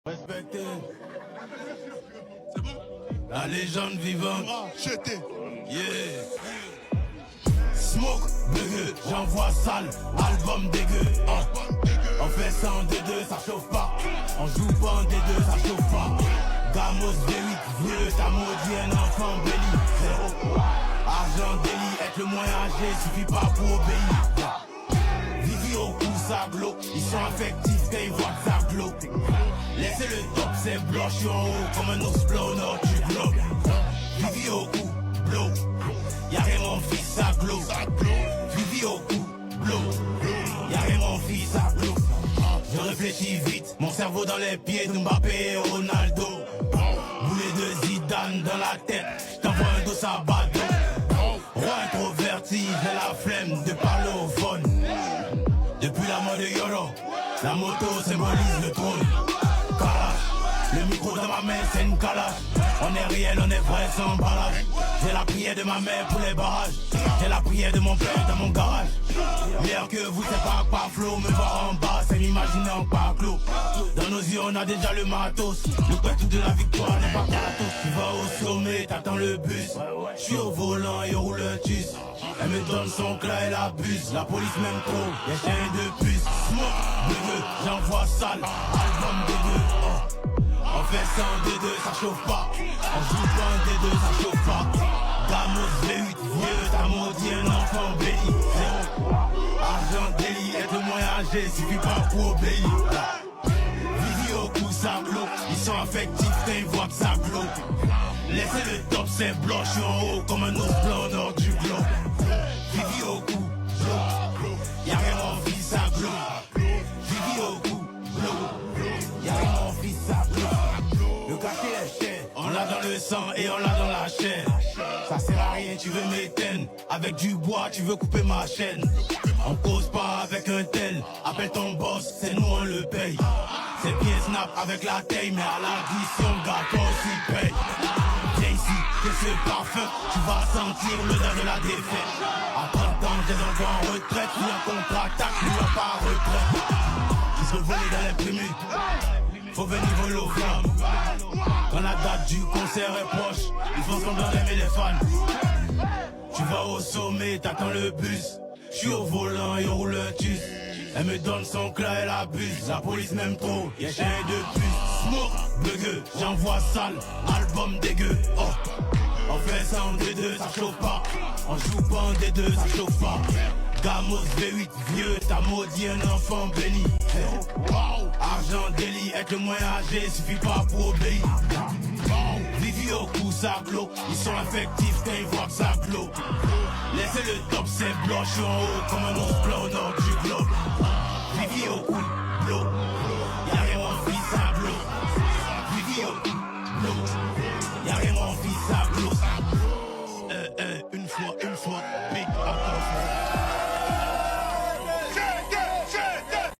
Respecté. La légende vivante. Yeah. Smoke, bugueux, j'envoie sale, album dégueu. On fait ça en D2, ça chauffe pas. On joue pas en D2, ça chauffe pas. Gamos V8, vieux, t'as maudit un enfant béni. Zéro. Argent délit, être le moins âgé, suffit pas pour obéir. Vivi au cou, ça glow. Ils sont affectifs quand ils voient que ça glow. Laissez le top, c'est blanc, je suis en haut comme un ours blanc au nord du globe. Vivi au cou, blow. Y'a rien mon fils, ça glow. Vivi au cou, blow. Y'a rien mon fils, ça glow. Je réfléchis vite, mon cerveau dans les pieds de Mbappé et Ronaldo. Boulet de Zidane dans la tête, j't'envoie un dos à bado. Roi introverti, j'ai la flemme de parler au phone. Depuis la mort de Yoro, la moto symbolise le trône. Kalash, le micro dans ma main c'est une kalash. On est réel, on est vrai sans emballage. J'ai la prière de ma mère pour les barrages. J'ai la prière de mon père dans mon garage. Meilleur que vous c'est pas flow. Me voir en bas c'est m'imaginer en pas clos. Dans nos yeux on a déjà le matos. Le tout de la victoire n'est pas gratos. Tu vas au sommet, t'attends le bus. Je suis au volant et roule un tus. Elle me donne son clat, elle abuse. La police m'aime trop, y'a chien de puce. Smoke, dégueu, j'envoie sale. Album dégueu, oh. On fait ça en D2, ça chauffe pas. On joue pas en D2, ça chauffe pas. Gamos V8, vieux, t'as maudit un enfant béni. Zéro. Argent délit, être le moins âgé, suffit pas pour obéir. Vivi au cou, ça glow. Ils sont affectifs quand ils voient que ça glow. Laissez le top, c'est blanc, je suis en haut comme un ours blanc au nord du globe. Vivi au cou, blow. Y'a rien mon fils, ça glow. Vivi au cou, blow. Y'a rien mon fils, ça glow. Le cachet est cher, on l'a dans le sang et on l'a dans la chair. Ça sert à rien, tu veux m'éteindre. Avec du bois, tu veux couper ma chaîne. On cause pas avec un tel. Appelle ton boss, c'est nous on le paye. C'est bien snap avec la taille, mais à l'addition, gâteau aussi paye. Viens ici, que ce parfum, tu vas sentir l'odeur de la défaite. À 30 ans, j'ai encore en retraite, ni en contre-attaque, ni en pas retraite. Ils sont volés dans les primus, faut venir voler aux flammes. Quand la date du concert est proche, ils font semblant d'aimer les fans. Tu vas au sommet, t'attends le bus. Je suis au volant et on roule un tus. Elle me donne son clat, elle abuse. La police m'aime trop, y'a chien de puce. Smoke, bugueux, j'envoie sale. Album dégueu, oh. On fait ça en D2, ça chauffe pas. On joue pas en D2, ça chauffe pas. Gamos V8, vieux, t'as maudit un enfant béni. Argent délit, être le moins âgé, suffit pas pour obéir. Vivi au cou, ça glow. Ils sont affectifs quand ils voient que ça glow. Laissez le top, c'est blanc, je suis en haut comme un ours blanc au nord du globe. Vivi au cou.